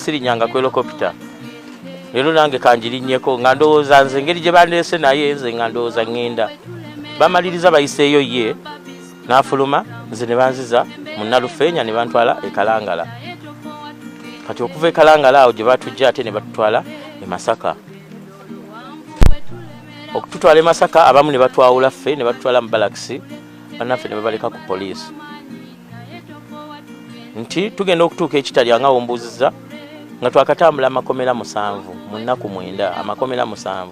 sirinyanga ku helicopter lero nange kanjirinnyeko nga ndowooza nze engeri gye bandeese naye nze nga ndowooza ngenda bamaliriza bayiseeyo ye n'afuluma nze ne banziza mu Nalufeenya ne bantwala e Kalangala. Kati okuva e Kalangala awo gye batujja ate ne batutwala e Masaka. Okututwala e Masaka abamu ne batwawula ffe ne batutwala mu balakisi bannaffe ne babaleka ku poliisi nti tugenda okutuuka ekitali nga wombuuziza nga twakatambula amakomera 7 mu nnaku 9 amakomera 7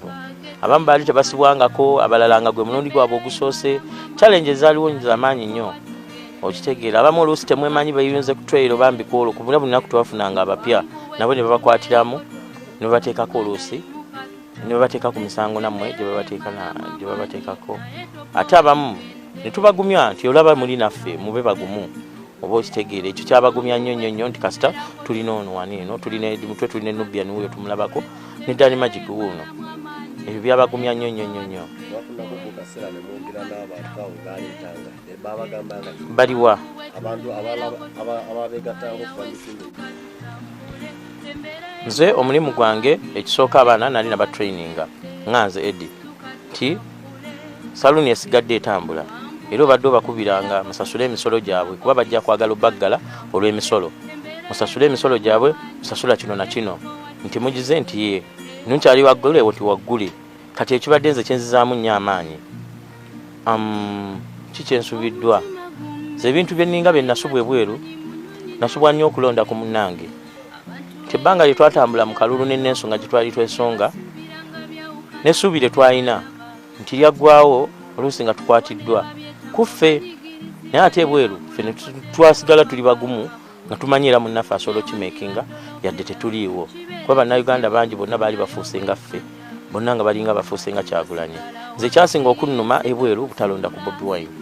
abamu baali tebasibwangako abalala nga gwe mulundi gwabwe ogusoose challenge zaaliwo z'amaanyi nnyo okitegeera abamu oluusi temwemanyi bayinze ku trail bambika olwo ku buli lunaku twafunanga abapya nabo ne babakwatiramu ne babateekako oluusi ne babateeka ku misango nammwe gye babateekako ate abamu ne tubagumya nti olaba muli naffe mube bagumu oba okitegeera ekyo kyabagumya nnyo nti kasita tulina ono waniino tulina edimutwe tulina Nubia niwuyo tumulabako ne Dani Magic wuuno ebyo byabagumya nnyo baliwa nze omulimu gwange ekisooka abaana nali nabatraininga nganze Edi ti saluni esigadde etambula era obadde obakubiranga musasule emisolo gyabwe kuba bajja kwagala obaggala olw'emisolo musasule emisolo gyabwe musasula kino na kino nti mugize nti ye nunkyali waggule oti waggule kati ekibadde nze kyenzizaamu nnyo amaanyi kikyensubiddwa ze ebintu byenninga bye nasubwa ebweru nasubwa nnyo okulonda ku munnange tebbanga lye twatambula mu kalulu n'ensonga gye twali twesonga n'essuubi twalina nti lyaggwawo oluusi nga tukwatiddwa kuffe naye ate ebweru ffe twasigala tuli bagumu nga tumanyira munnaffe asobola okimekinga yadde tetuliiwo kuba bannayuganda bangi bonna baali bafuuse nga ffe bonna nga balinga bafuuse nga Kyagulanyi nze kyasinga okunnuma ebweru obutalonda ku Bobi Wine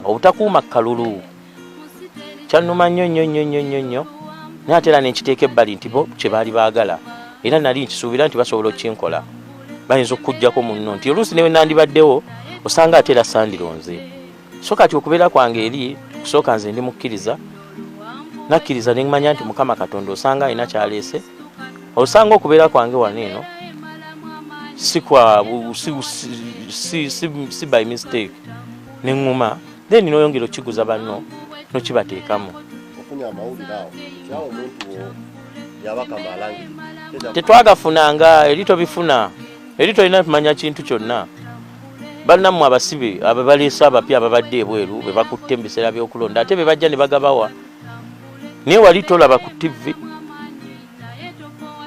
obutakuuma kalulu kyannuma nnyo naye ate era nenkiteeka ebbali nti bo kye baali baagala era nali nkisuubira nti basobola okinkola bayinza okukujjako munno nti oluusi newe nandibaddewo osanga ate era sandironze so kati okubeera kwange eri kusooka nze ndi mukkiriza nakkiriza ne mmanya nti Mukama Katonda osanga alina kyaleese osanga okubeera kwange wano eno si by mistake neŋŋuma then noyongera okiguza banno nokibateekamu tetwagafunanga eri tobifuna eri tolina kumanya kintu kyonna bannammwe abasibe abo baleese abapya ababadde ebweru be bakutte mu biseera by'okulonda ate be bajja ne bagabawa naye wali tolaba ku TV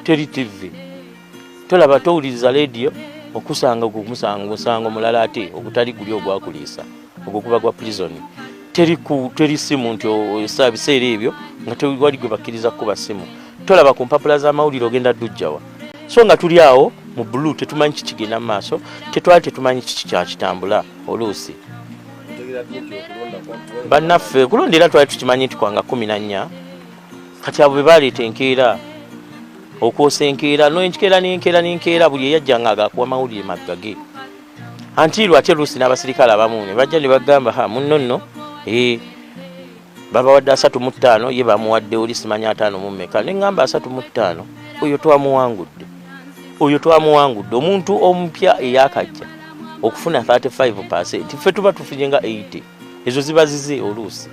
teri TV tolaba towuliriza leediyo okusanga musango mulala ate ogutali guli ogwakuliisa ogwo guba gwa prison teri simu nti osaa biseera ebyo nga tewali gwe bakkiriza kuba simu tolaba ku mpapula z'amawulire ogenda ddujjawa so nga tuli awo mu blue tetumanyi kikigenda mu maaso tetumanyi kiki kyakitambula oluusi bannaffe kulonda era twali tukimanyi nti kwanga 14 kati abo be baleeta enkeera okwosa enkeera n'enkeera buli eyajjanga agakuwa amawulire maggage antiirwa ate oluusi n'abasirikale abamu ne bajja ne bagamba munno nno babawadde 35 ye bamuwadde oli simanya 5 mu mmeka ne ngamba 35 oyo twamuwangudde omuntu omupya eyakajja okufuna 35% ffe tuba tufunye nga 80 ezo ziba zize oluusi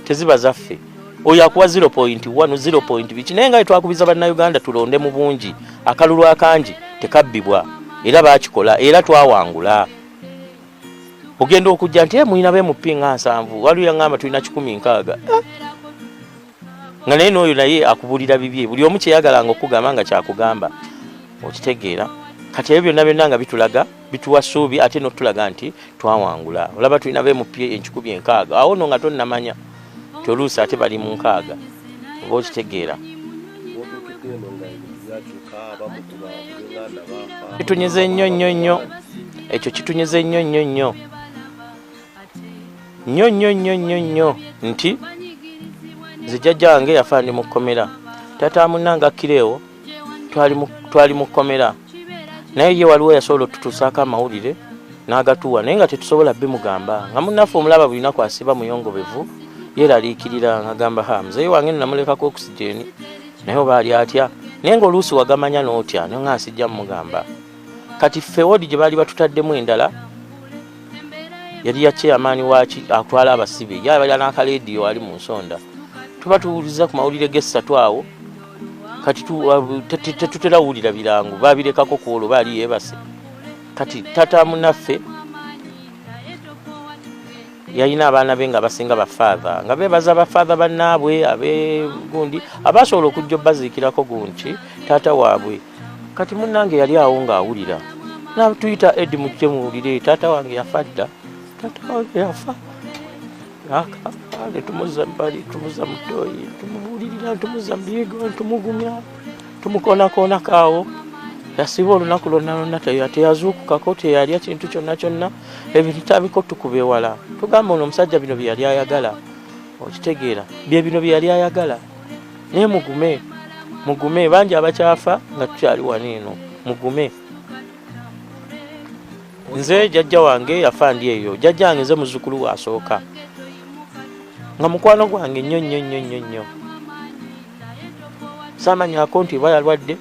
teziba zaffe oyo akuwa 0.1 biki naye nga twakubiza bannayuganda tulonde mu bungi akalulu akangi tekabbibwa era baakikola era twawangula ogenda okujja nti mulina be mupinga 7 waliwo yaŋŋamba tulina 16 nga naye n'oyo naye akubulira bibye buli omu kyeyagalanga okugamba nga kyakugamba okitegeera kati ebyo byonna nga bitulaga bituwa ssuubi ate n'otulaga nti twawangula olaba tulina be mupye 16 awo no nga tonnamanya toluusi ate bali mu 6 oba okitegeera kitunyize nnyo ekyo kitunyize nnyo nti zijjajja wange yafa ndi mu kkomera tata munnanga Kireewo twali mu kkomera naye ye waliwo yasobola otutuusaako amawulire n'agatuwa naye nga tetusobola bimugamba nga munnaffe omulaba buli naku asiba muyongobevu yeeraliikirira ng'agamba muzeeyi wange namulekako oxygeni naye baali atya naye ng'oluusi wagamanya n'otya naye nga sijja mugamba kati ffe wodi gye baali batutaddemu endala yali ya chairman waki atwala abasibe yabali n'akaleediyo ali mu nsonda tuba tuwuliza ku mawulire g'essatu awo kati tetutera wulira birango babirekako kuolo baali yeebase kati tata munaffe yalina abaana be nga basinga bafaatha nga beebaza bafaatha bannaabwe abegundi abasobola okujja baziikirako gunki taata waabwe kati munnange yali awo ng'awulira natuyita edi mujje muwulire taata wange yafa dda taata wange yafa tumuza mbali tumuza mutoyi tumuwulirira tumuza mbigo tumugumya tumukonakoona kaawo yasiba olunaku lonna teyazuukukako teyalya kintu kyonna kyonna ebintu tabiko tukube wala tugamba ono omusajja bino bye yali ayagala okitegeera bye bino bye yali ayagala naye mugume bangi abakyafa nga tukyali wano eno mugume nze jjajja wange yafa ndi eyo jjajja wange nze muzzukulu wasooka nga mukwano gwange nnyo saamanyako nti eba yalwadde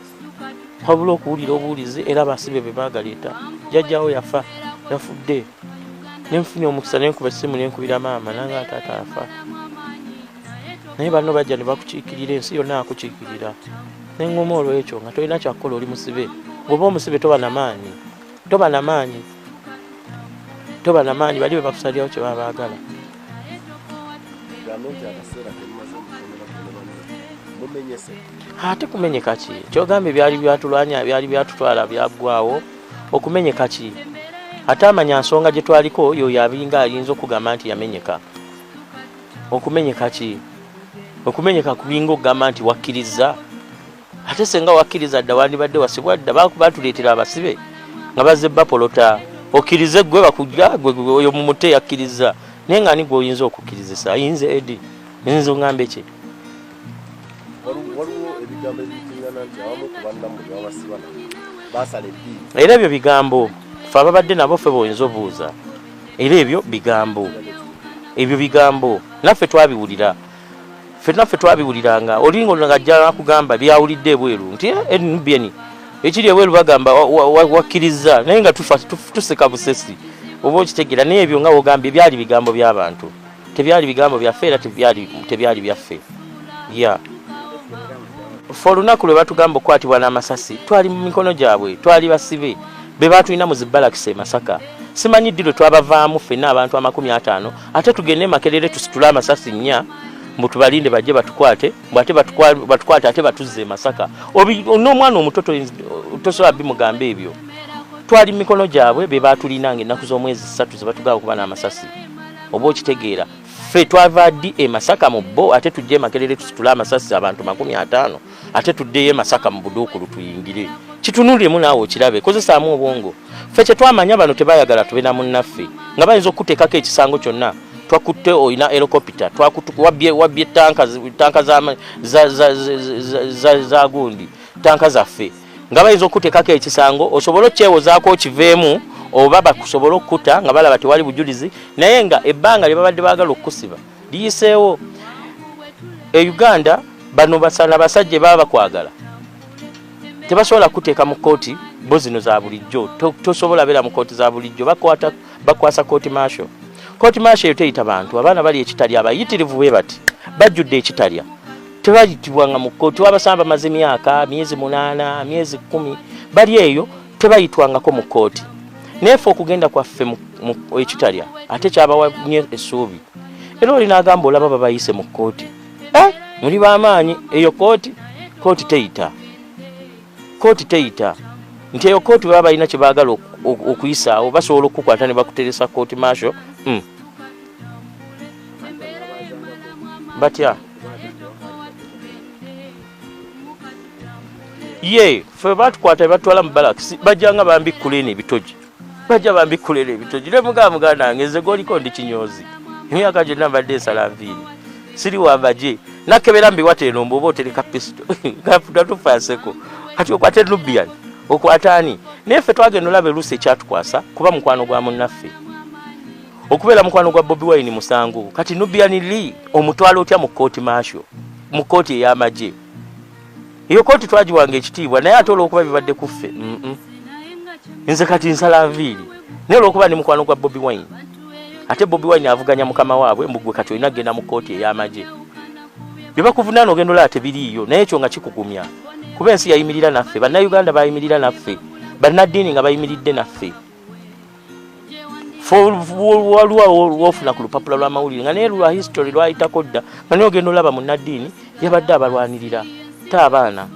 wabula okuwulira obuwulizi era abasibe be baagaleeta jjajjawo yafa yafudde nenfunye omukisa nenkuba essimu nenkubira maama nange ataata afa naye banno bajja ne bakukiikirira ensi yonna akukiikirira neŋŋoma olwekyo nga tolina kyakkola oli musibe bw'oba omusibe toba namaanyi bali be bakusalirawo kye baba baagala ate kumenyeka ki kyogamba ebyali byatulwanya byali byatutwala byaggwawo okumenyeka ki ate amanya nsonga gye twaliko yoyo abinga alinza okugamba nti yamenyeka okumenyeka ki okumenyeka kubinga okugamba nti wakkiriza ate senga wakkiriza dda wandibadde wasibwa dda batuleetera abasibe nga bazze bapolota okkirize gwe bakujja gwe oyo mumute yakkiriza naye nga ni gwe oyinza okukkirizisa ayinza edi oyinza oŋŋambe ki era ebyo bigambo fe ababadde nabo ffe boyinza obuuza era ebyo bigambo naffe twabiwuliranga olingo nga ajja nakugamba byawulidde ebweru nti NBN ekiri ebweru bagamba wakkiriza naye nga tuseka busesi oba okitegeera naye ebyo nga wogambye byali bigambo by'abantu tebyali bigambo byaffe era tebyali byaffe fe olunaku lwe batugamba okukwatibwa n'amasasi twali mu mikono gyabwe twali basibe be batulina mu zibalakisi e Masaka simanyi ddi lwe twabavaamu ffenna abantu 50 ate tugende Makerere tusitule amasasi 4 mbu tubalinde bajje batukwate ate batukwate ate batuzze e Masaka n'omwana omuto tosobola bimugamba ebyo twali mu mikono gyabwe be batulinanga ennaku z'omwezi 3 ze batugaba okuba n'amasasi oba okitegeera ffe twava ddi e Masaka mu bo ate tujje Makerere tusitule amasasi abantu 50 ate tuddeyo e Masaka mu buduukulu tuyingire kitunuliremu naawe okirabe kozesaamu obwongo ffe kye twamanya bano tebayagala tube na munnaffe nga bayinza okuteekako ekisango kyonna twakutte oyina helicopter wabbye tanka za gundi tanka zaffe nga bayinza okuteekako ekisango osobola okyewozaako okiveemu oba bakusobola okkuta nga balaba tewali bujulizi naye nga ebbanga lye babadde baagala okusiba liyiseewo e Uganda bano basana basajja baba bakwagala tebasobola kuteeka mu kooti bo zino za bulijjo tosobola beera mu kooti za bulijjo bakwasa kooti marshal eyo teyita bantu abaana bali ekitalya abayitirivu bwe bati bajjudde ekitalya tebayitibwanga mu kooti wabasamba bamaze myaka myezi 8 myezi 10 bali eyo tebayitwangako mu kooti nefe okugenda kwaffe mu ekitalya ate kyabawa nnyo essuubi era oli n'agamba olaba babayise mu kooti muli b'amaanyi eyo kooti teyita nti eyo kooti baba balina kye baagala okuyisaawo basobola okukukwata ne bakuteresa kooti marshal batya ye fe batukwata batwala mu balakisi bajjanga bambikkulena ebitogi ne muganda wange nze goliko ndi kinyozi emyaka gyonna mbadde ensala nviiri siri wambaje nakebera mbiwate eno mboba otereka pisito gatufaseko kati okwate Nubian okwatani nefe twagenda olabe lusi ekyatukwasa kuba mukwano gwa munnaffe okubeera mukwano gwa Bobi Wine musango kati Nubian li omutwalo otya mu kooti marshal mu kooti ey'amagye Iyo kooti twagiwanga ekitiibwa naye ate olw'okuba bibadde kuffe nze kati nsala nviiri naye olw'okuba ndi mukwano gwa Bobi Wine ate Bobi Wine avuganya mukama waabwe mbugwe kati olina kgenda mu kooti ey'amagye bye bakuvunaana ogenda olaba tebiriiyo naye ekyo nga kikugumya kuba ensi yayimirira naffe bannayuganda bayimirira naffe bannaddiini nga bayimiridde naffe waliwo wofuna ku lupapula lw'amawulire nga naye lwa history lwayitako dda nga naye ogenda olaba munnaddiini yabadde abalwanirira te abaana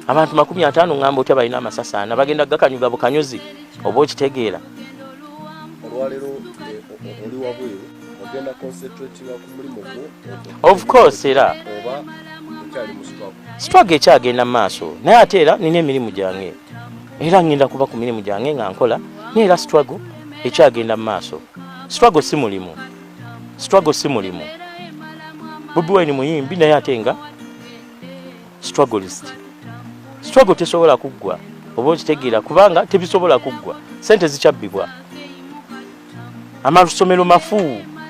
abantu 50 ngamba otya balina amasasaana bagenda gakanyuga bukanyuzi oba okitegeera olwaleero oli wabweru ogenda concentrate ku mulimu gwo of course era oba ekyali mu struggle ekyagenda mu maaso naye ate era nina emirimu gyange era ngenda kuba ku mirimu gyange nga nkola naye era struggle ekyagenda mu maaso struggle si mulimu Bobi Wine muyimbi naye ate nga strugglist struggle tesobola kuggwa oba okitegeera kubanga tebisobola kuggwa sente zikyabbibwa amasomero mafu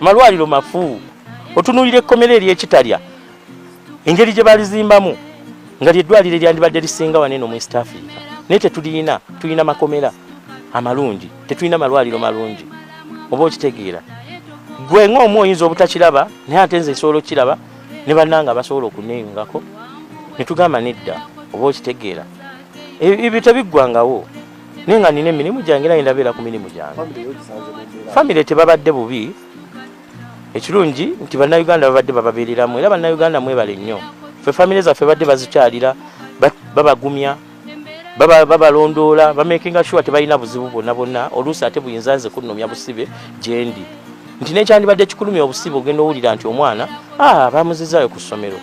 amalwaliro mafu otunuulira ekkomera ery'ekitalya engeri gye balizimbamu nga lyeddwaliro eryandibadde lisinga waneeno mu East Africa naye tulina makomera amalungi tetulina malwaliro malungi oba okitegeera gwe ng'omu oyinza obutakiraba naye ate nze nsobola okukiraba ne bannanga basobola okuneeyungako ne tugamba nedda oba okitegeera ebyo tebiggwangawo naye nga nina emirimu gyange era ndabeera ku mirimu gyange famire tebabadde bubi ekirungi nti bannayuganda babadde bababeereramu era bannayuganda mwebale nnyo ffe famire zaffe badde bazikyalira babagumya babalondoola bamakinga sure tebalina buzibu bonna oluusi ate buyinza nze kunnomya busibe gyendi nti nekyandibadde kikulumya obusibe ogenda owulira nti omwana bamuzizaayo ku ssomero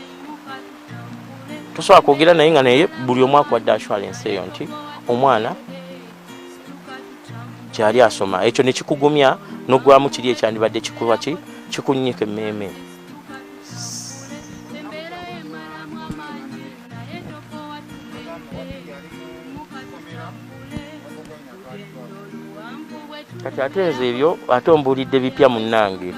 tosobola kwogera naye nga naye buli omu akwadde assurance eyo nti omwana kyali asoma ekyo ne kikugumya n'ogwamu kiri ekyandibadde kikuba kikunnyika emmeeme kati ate nze ebyo ate ombuulidde bipya munnange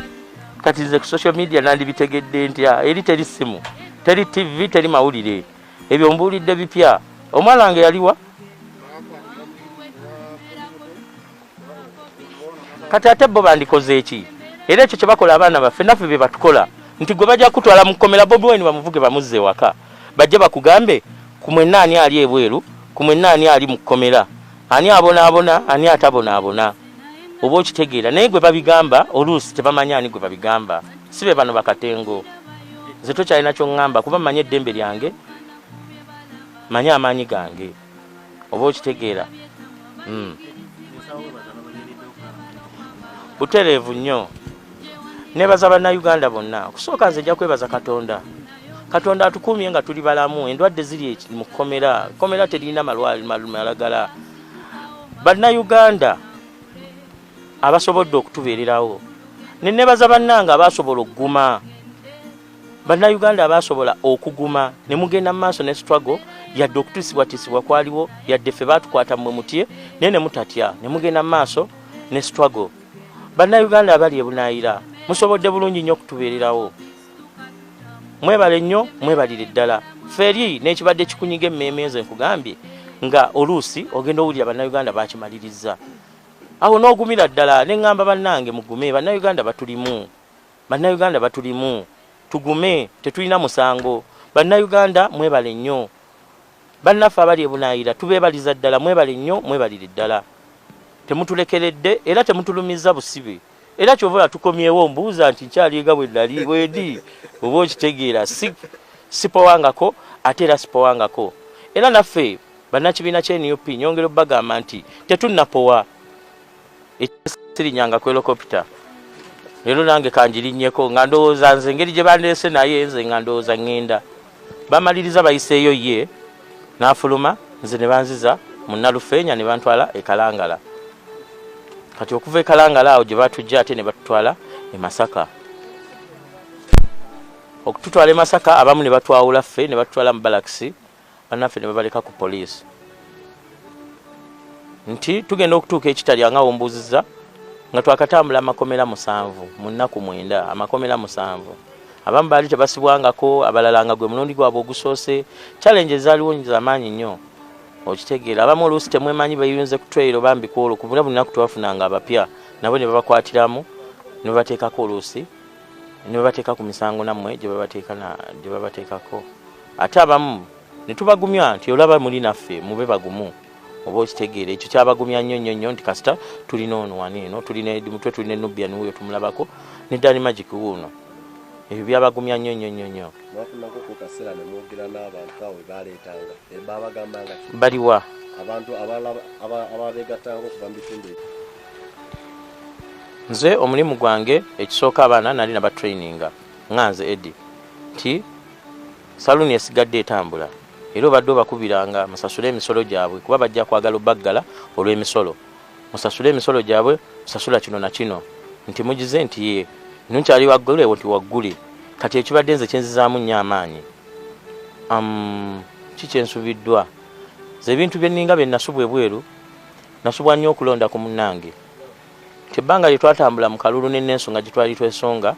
kati nze ku social media nandibitegedde ntya eri teri simu teri TV teri mawulire ebyo ombuulidde bipya omwana wange yaliwa kati ate bo bandikoze eki era ekyo kye bakola abaana baffe naffe bye batukola nti gwe bajja kutwala mu kkomera Bobi Wine bamuvuge bamuzze waka bajje bakugambe ku mwenna ani ali ebweru ku mwenna ani ali mu kkomera ani abonaabona ani atabonaabona oba okitegeera naye gwe babigamba oluusi tebamanya ani gwe babigamba si be bano bakatengo nze tokyalina kyoŋŋamba kuba manya eddembe lyange manya amaanyi gange oba okitegeera butereevu nnyo nebaza bannayuganda bonna okusooka nze nja kwebaza katonda atukuumye nga tuli balamu endwadde ziri mu kkomera terina malagala bannayuganda abasobodde okutubeererawo nebaza bannanga abasobola okuguma bannayuganda abasobola okuguma ne mugenda mu maaso ne struggle yadde okutuusibwatisibwa kwaliwo yadde ffe baatukwata mmwe mutye naye ne mutatya ne mugenda mu maaso ne struggle bannayuganda abali ebunaayira musobodde bulungi nnyo okutubeererawo mwebale nnyo mwebalire ddala ffe eri n'ekibadde kikunyiga emmeeme nze nkugambye nga oluusi ogenda owulira bannayuganda bakimaliriza awo n'ogumira ddala ne ŋŋamba bannange mugume bannayuganda batulimu tugume tetulina musango bannayuganda mwebale nnyo bannaffe abali ebunaayira tubeebaliza ddala mwebale nnyo mwebalire ddala temutulekeredde era temutulumiza busibe era kyova tukomyewo mbuuza nti nkyaliga bwe nnali bwendi oba okitegeera sipowangako ate era sipowangako era naffe bannakibiina ky'NUP nyongera obbagamba nti tetunnapowa ekisirinyanga ku helicopter leero nange kanjirinnyeko nga ndowooza nze engeri gye bandeese naye nze nga ndowooza ŋŋenda bamaliriza bayiseeyo ye n'afuluma nze ne banziza mu Nalufeenya ne bantwala e Kalangala kati okuva e Kalangala awo gye batujja ate ne batutwala e Masaka okututwala e Masaka abamu ne batwawula ffe ne batutwala mu balakisi bannaffe ne babaleka ku poliisi nti tugenda okutuuka ekitalya nga wombuuziza nga twakatambula amakomera 7 mu nnaku 9 amakomera 7 abamu baali tebasibwangako, abalala nga gwe mulundi gwabwe ogusoose. Challenges zaaliwo z'amaanyi nnyo okitegeera. Abamu oluusi temwemanyi bayinze ku trail bambika olwo ku buli lunaku twafunanga abapya nabo ne babakwatiramu ne babateekako oluusi ne babateeka ku misango nammwe gye babateekako. Ate abamu ne tubagumya nti olaba muli naffe mube bagumu oba okitegeera. Ekyo kyabagumya nnyo nti kasita tulina ono wano tulina Edimutwe tulina Nubia n'oyo tumulabako ne Danny Magic wuuno. Ebyo byabagumya nnyo. Mwafunako ku kaseera ne mwogera n'abantu awo baaleetanga babagambanga baliwa abantu ababeegattanga okuva mu bitundu ebyo. Nze omulimu gwange ekisooka abaana nali nabatraininga nga nze Edi nti saluni esigadde etambula era obadde obakubiranga musasule emisolo gyabwe kuba bajja kwagala obaggala olw'emisolo. Musasule emisolo gyabwe, musasula kino na kino nti mugize nti ye nunkyali waggule nti waggule. Kati ekibadde nze kyenzizaamu nnyo amaanyi kikyensubiddwa ze ebintu byenninga bye nasubwa ebweru nasubwa nnyo okulonda ku munnange. Tebbanga lye twatambula mu kalulu n'ensonga gye twali twesonga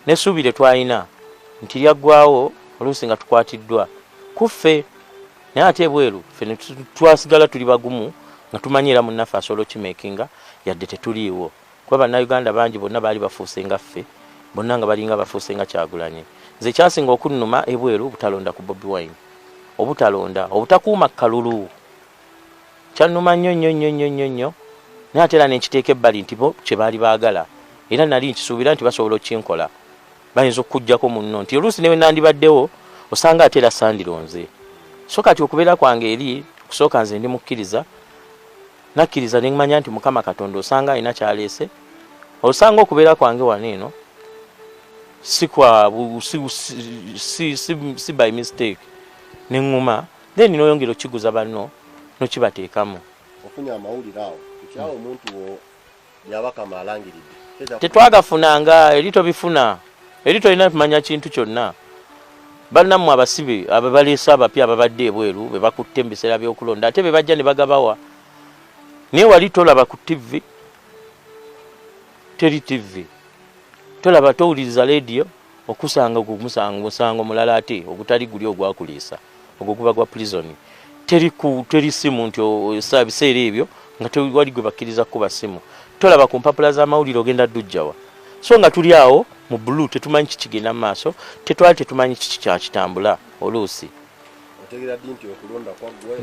n'essuubi lye twalina nti lyaggwawo oluusi nga tukwatiddwa kuffe. Naye ate ebweru ffe twasigala tuli bagumu nga tumanyira munnaffe asobola okimekinga yadde tetuliiwo. Kuba bannayuganda bangi bonna baali bafuuse nga ffe, bonna nga balinga bafuuse nga Kyagulanyi. Nze kyasinga okunnuma ebweru obutalonda ku Bobi Wine, obutakuuma kalulu kyannuma nnyo. Naye ate era nenkiteeka ebbali nti bo kye baali baagala era nali nkisuubira nti basobola okinkola. Bayinza okukuggyako munno nti oluusi newe nandibaddewo osanga ate era sandironze. So kati okubeera kwange eri kusooka nze ndi mukkiriza, nakkiriza ne mmanya nti Mukama Katonda osanga alina kyaleese. Osanga okubeera kwange wano eno si by mistake neŋŋuma then n'oyongera okiguza banno n'okibateekamu. Ofunye amawulire awo kyawo omuntu wo yabakama alangiridde tetwagafunanga eri tobifuna eri tolina kumanya kintu kyonna. Bannammwe abasibe ababaleesa abapya ababadde ebweru be bakutte mu biseera by'okulonda ate be bajja ne bagabawa. Naye wali tolaba ku TV, teri TV, tolaba towuliriza radio okusanga musango mulala ate ogutali guli ogwakuliisa ogwo guba gwa prison. Teri simu nti biseera ebyo nga tewali gwe bakkiriza kuba simu. Tolaba ku mpapula z'amawulire ogenda ddujjawa. So nga tuli awo mu blue tetumanyi kikigenda mu maaso, tetwali tetumanyi kiki kyakitambula oluusi.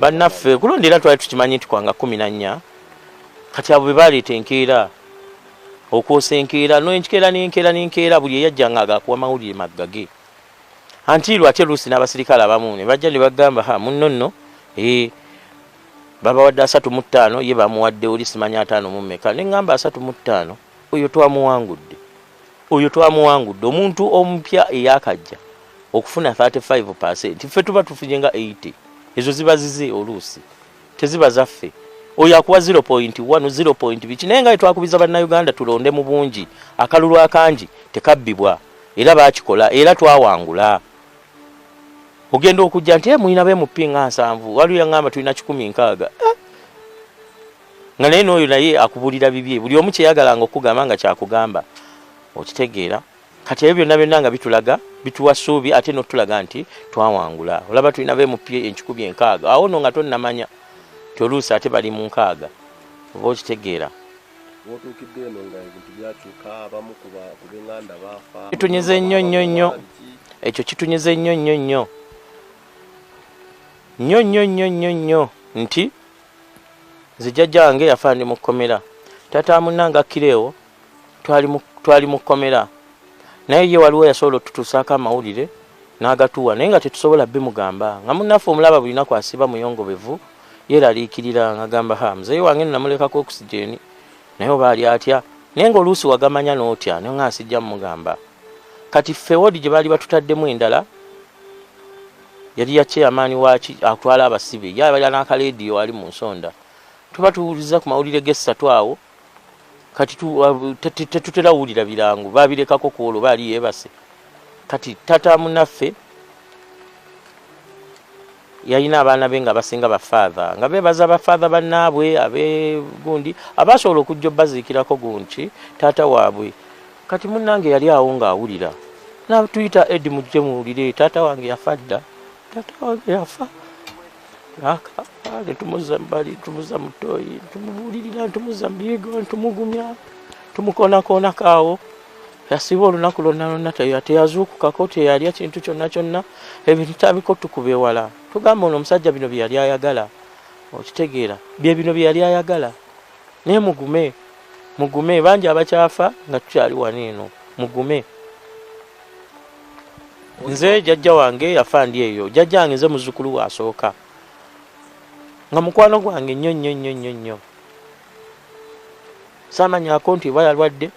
Bannaffe kulonda era twali tukimanyi nti kwanga 14 kati abo be baleeta enkeera okwosa enkeera n'enkeera buli eyajjanga agakuwa mawulire maggage. Antiirwa ate luusi n'abasirikale abamu ne bajja ne bagamba munno nno babawadde 35 ye bamuwadde oli simanya 5 mu mmeka. Ne ngamba 35 oyo twamuwangudde omuntu omupya eyakajja okufuna 35%. Ffe tuba tufunye nga 80. Ezo ziba zize oluusi teziba zaffe. Oyo akuwa 0.1 0. Biki naye nga twakubiza bannayuganda tulonde mu bungi akalulu akangi tekabbibwa era baakikola era twawangula. Ogenda okujja nti muyina be mupinga 7 wali yangamba tulina 16 nga naye n'oyo naye akubulira bibye buli omu kyeyagalanga okugamba nga kyakugamba okitegeera. Kati ebyo byonna nga bitulaga bituwa ssuubi ate n'otulaga nti twawangula. Olaba tulina be mupye 16 awo no nga tonnamanya toluusi ate bali mu 6 oba okitegeera. Wotukidde eno nga ebintu byakyuka abamu ku b'enganda baafa. Kitunyize nnyo ekyo kitunyize nnyo nti nze jjajja wange yafa ndi mu kkomera. Taata munnanga Kireewo twali mu kkomera naye ye waliwo yasobola otutuusaako amawulire n'agatuwa naye nga tetusobola bimugamba nga munnaffe omulaba buli naku asiba muyongobevu yeeraliikirira ng'agamba muzeeyi wange namulekako oxygen naye oba ali atya naye ng'oluusi wagamanya n'otya naye nga asijja mugamba. Kati ffe woodi gye baali batutaddemu endala yali ya chairman waki atwala abasibe yali n'akaleediyo ali mu nsonda tuba tuwuliriza ku mawulire g'essatu awo. Kati tetutera wulira birango babirekako kuolo baali yebase. Kati tata munaffe yalina abaana be nga basinga bafather nga bebaza bafather bannaabwe abe gundi abasobola okujja baziikirako gunki tata waabwe. Kati munnange yali awo nga awulira na tuyita Edi mujje muwulire taata wange yafa dda taata wange yafa aka tumuza mbali tumuza mutoyi tumubuulirira tumuza mbigo tumugumya tumukoonakona kaawo yasiba olunaku lonna teyazuukukako teyalya kintu kyonna ebintu tabiko tukube wala tugamba ono omusajja bino bye yali ayagala okitegeera bye bino bye yali ayagala naye mugume bangi abakyafa nga tukyali wano eno mugume. Nze jjajja wange yafa ndi eyo jjajja wange nze muzzukulu wasooka nga mukwano gwange nnyo saamanyako nti eba yalwadde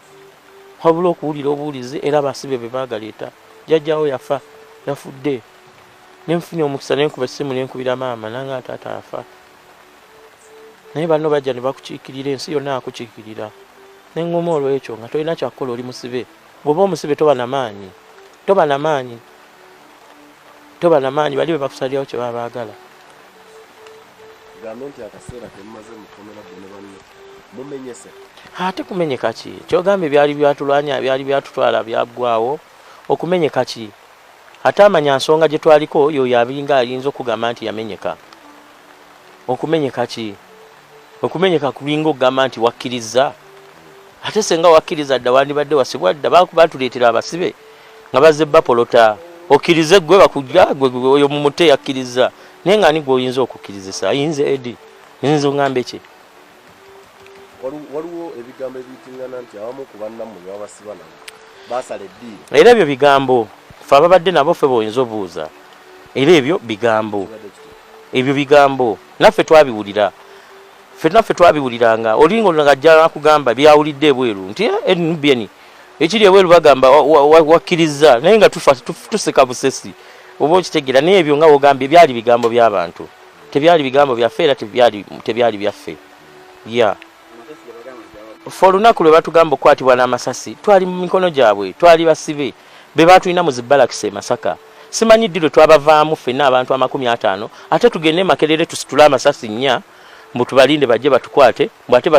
wabula okuwulira obuwulizi era abasibe be baagaleeta jjajjawo yafa yafudde nenfunye omukisa nenkuba essimu nenkubira maama nange taata yafa naye banno bajja ne bakukiikirira ensi yonna akukiikirira neŋŋuma olwekyo nga tolina kyakukola oli musibe bw'oba omusibe toba na maanyi bali be bakusalirawo kye baba baagala. Ate kumenyeka ki kyogambye byali byatulwanya byali byatutwala byaggwawo okumenyeka ki ate amanya nsonga gye twaliko yoyo abinga ayinza okugamba nti yamenyeka. Okumenyeka ki okumenyeka kulinga okugamba nti wakkiriza ate senga wakkiriza dda wandibadde wasibwa dda batuleetera abasibe nga bazze bapolota okkirize gwe bakujja gwe oyo mumute yakkiriza naye nga ani gwe oyinza okukkirizisa ayinza Edi yinza oŋŋambe ki waliwo ebigambo ebiyitingana nti abamu ku bannammwe babasiba nabo baasala eddiini era ebyo bigambo ffe ababadde nabo ffe boyinza obuuza era ebyo bigambo naffe twabiwuliranga olinga olunagajja nakugamba byawulidde ebweru nti Nubian ekiri ebweru bagamba wakkiriza naye nga tuseka busesi oba okitegeera naye ebyo nga wogambye byali bigambo by'abantu tebyali bigambo byaffe era tebyali byaffe ffe olunaku lwe batugamba okukwatibwa n'amasasi twali mu mikono gyabwe twali basibe be batulina mu zibalakisi e Masaka simanyi ddi lwe twabavaamu ffenna abantu 50 ate tugende Makerere tusitule amasasi 4 mbu tubalinde bajje batukwate bwate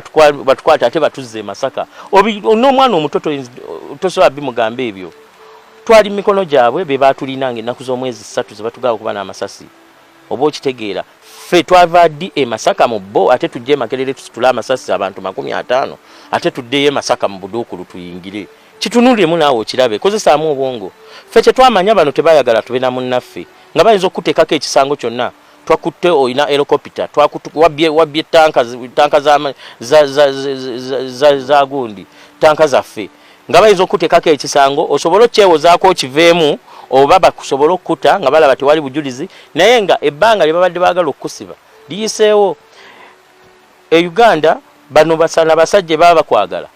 batukwate ate batuzze e Masaka n'omwana omuto tosobola bimugambe ebyo twali mu mikono gyabwe be batulinanga ennaku z'omwezi 3 ze batugaba okuba n'amasasi oba okitegeera ffe twava ddi e Masaka mu bo ate tujje e Makerere tusitule amasasi abantu 50 ate tuddeyo e Masaka mu Buduukulu tuyingire kitunuliremu naawe okirabe kozesaamu obwongo ffe kye twamanya bano tebayagala tube na munnaffe nga bayinza okuteekako ekisango kyonna twakutte oyina helicopter wabbye tanka za gundi tanka zaffe nga bayinza okuteekako ekisango osobole okyewozaako okiveemu oba bakusobola okkuta nga balaba tewali bujulizi naye nga ebbanga lye babadde baagala okusiba liyiseewo e Uganda bano basana basajja baba bakwagala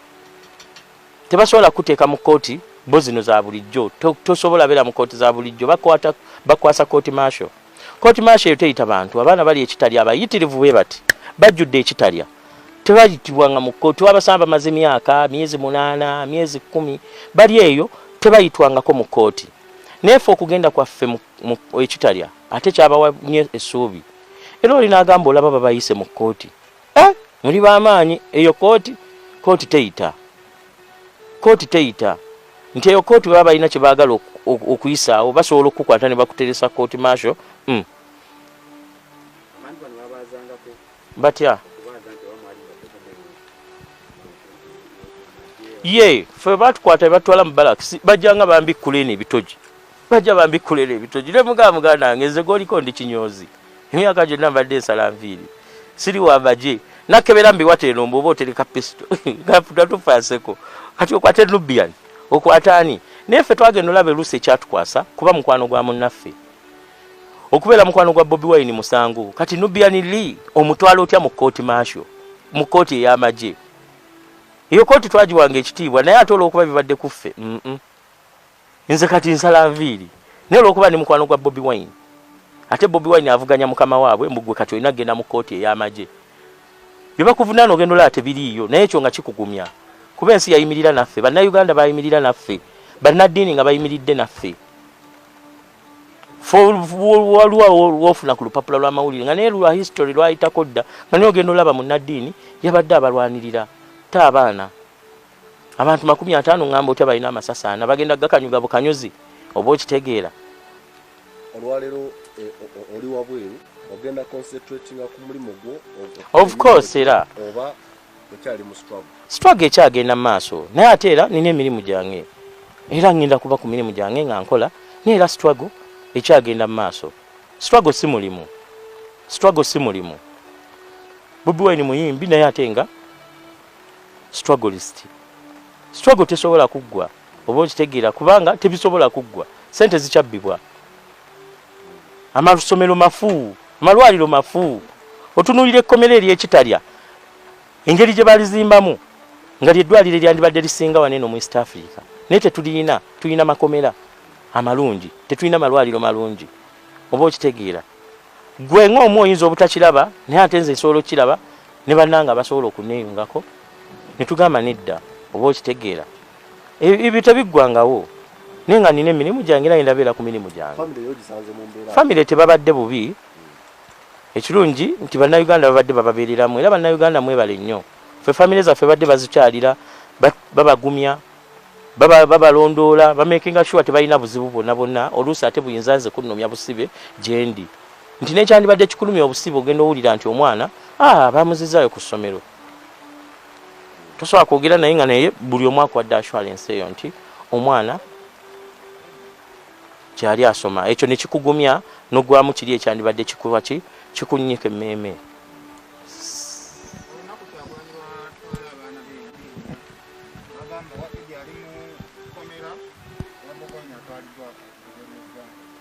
tebasobola kuteeka mu kooti bo zino za bulijjo tosobola beera mu kooti za bulijjo bakwasa kooti maasho eyo teyita bantu abaana bali ekitalya abayitirivu bwe bati bajjudde ekitalya tebayitibwanga mu kooti wabasanga bamaze myaka myezi 8 myezi 10 bali eyo tebayitwangako mu kooti nefe okugenda kwaffe mu ekitalya ate kyabawa nnyo essuubi era olina agamba olaba babayise mu kooti muli b'amaanyi eyo kooti teyita nti eyo kooti baba balina kye baagala okuyisaawo basobola okukukwata ne bakuteresa kooti maasho batya ye ffe batukwata batwala mu balakisi bajjanga bambikkuleni ebitogi ne muganda wange nze gwoliko ndi kinyozi emyaka gyonna mbadde ensala nviiri siri wambaje nakebera mbiwateeno mbuoba otereka pisito gatufaaseko kati okwate Nubian okwataani naye ffe twagenda olaba eruusi ekyatukwasa kuba mukwano gwa munnaffe okubeera mukwano gwa Bobi Wine musango kati Nubian Lee omutwalo otya mu kooti maasho mu kooti ey'amagye iyo kooti twagiwanga ekitiibwa naye ate olw'okuba bibadde kuffe nze kati nsala nviiri naye olw'okuba ni mukwano gwa Bobi Wine ate Bobi Wine avuganya mukama waabwe mbugwe kati olina genda mu kooti ey'amagye byebakuvunaana ogenda olaba tebiriiyo naye ekyo nga kikugumya kuba ensi yayimirira naffe bannayuganda bayimirira naffe bannaddiini nga bayimiridde naffe waliwo wofuna ku lupapula lw'amawulire nga naye lwa history lwayitako dda nga naye ogenda olaba munnaddiini yabadde abalwanirira te abaana abantu 50 ngamba otya balina amasasaana bagenda gakanyuga bukanyuzi oba okitegeera. Olwaleero oli wabweru ogenda concentrating ku mulimu gwo Of course era oba okyali mu struggle ekyagenda mu maaso naye ate era nina emirimu gyange era ngenda kuba ku mirimu gyange nga nkola naye era struggle ekyagenda mu maaso. Struggle si mulimu. Bobi Wine muyimbi naye ate nga struggleist. Struggle tesobola kuggwa oba okitegeera kubanga tebisobola kuggwa. Sente zikyabbibwa. Amasomero mafu, amalwaliro mafu. Otunuulira ekkomera ery'ekitalya engeri gye balizimbamu nga lyeddwaliro eryandibadde lisinga waneno mu East Africa. Naye tulina makomera amalungi, tetulina malwaliro malungi oba okitegeera. Gwe ng'omu oyinza obutakiraba naye ate nze nsobola okiraba ne bannanga basobola okuneeyungako ne tugamba nedda oba okitegeera. Ebyo tebiggwangawo naye nga nina emirimu gyange era ndabeera ku mirimu gyange. Famire tebabadde bubi. Ekirungi nti bannayuganda babadde bababeereramu era bannayuganda mwebale nnyo. Ffe famire zaffe badde bazikyalira babagumya babalondoola bamakinga sure tebalina buzibu bonna oluusi ate buyinza nze kunnomya busibe gyendi nti nekyandibadde kikulumya obusibe ogenda owulira nti omwana bamuzizaayo ku ssomero. Tosobola kwogera naye nga naye buli omu akwadde assurance eyo nti omwana kyali asoma. Ekyo ne kikugumya n'ogwamu kiri ekyandibadde kikuba kikunnyika emmeeme.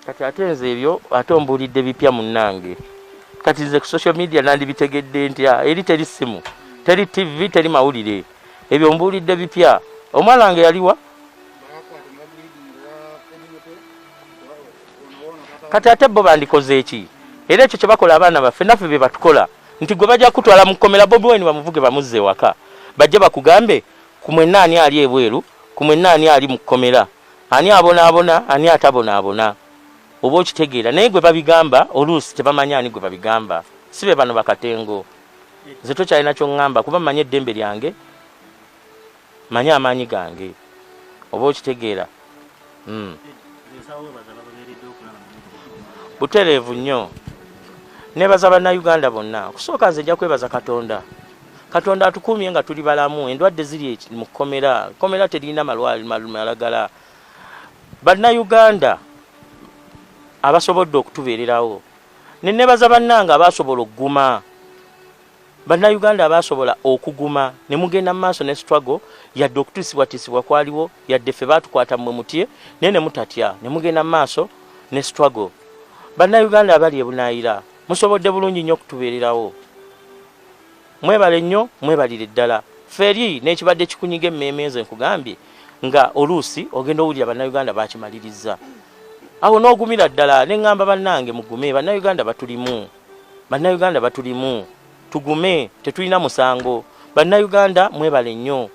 Kati ate nze ebyo ate ombuulidde bipya munnange. Kati nze ku social media nandibitegedde nti eri teri simu, teri TV, teri mawulire. Ebyo ombuulidde bipya. Omwana wange yaliwa? Kati ate bo bandikoze eki? Era ekyo kye bakola abaana baffe naffe be batukola. Nti gwe bajja kutwala mu kkomera Bobi Wine bamuvuge bamuzze waka. Bajje bakugambe ku mwenna ani ali ebweru, ku mwenna ani ali mu kkomera. Ani abona, ani atabona. Oba okitegeera naye gwe babigamba oluusi tebamanya ani gwe babigamba. Sibe bano bakatengo. Nze tokyalina ky'oŋŋamba kuba manya eddembe lyange, manya amaanyi gange. Oba okitegeera. Butereevu nnyo. Nebaza bannayuganda bonna. Kusooka nze nja kwebaza Katonda. Katonda atukuumye nga tuli balamu. Endwadde ziri mu kkomera. Kkomera terina malagala. Bannayuganda abasobodde okutubeererawo. Ne nebaza bannanga abasobola okuguma. Bannayuganda abasobola okuguma ne mugenda mu maaso ne struggle yadde okutuusibwatisibwa kwaliwo yadde ffe baatukwata mmwe mutye naye ne mutatya ne mugenda mu maaso ne struggle. Bannayuganda abali ebunaayira musobodde bulungi nnyo okutubeererawo. Mwebale nnyo, mwebalire ddala. Feri n'ekibadde kikunyiga emmeeme nze nkugambye nga oluusi ogenda owulira bannayuganda bakimaliriza. Awo n'ogumira ddala ne ŋŋamba bannange mugume. Bannayuganda batulimu. Tugume, tetulina musango. Bannayuganda mwebale nnyo.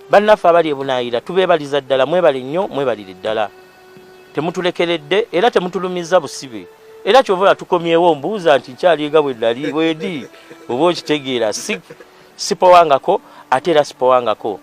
Bannaffe abali ebunaayira tubeebaliza ddala, mwebale nnyo, mwebalire ddala. Temutulekeredde era temutulumiza busibe. Era kyova tukomyewo mbuuza nti nkyaliga bwe nnali bwendi oba okitegeera sipowangako ate era sipowangako.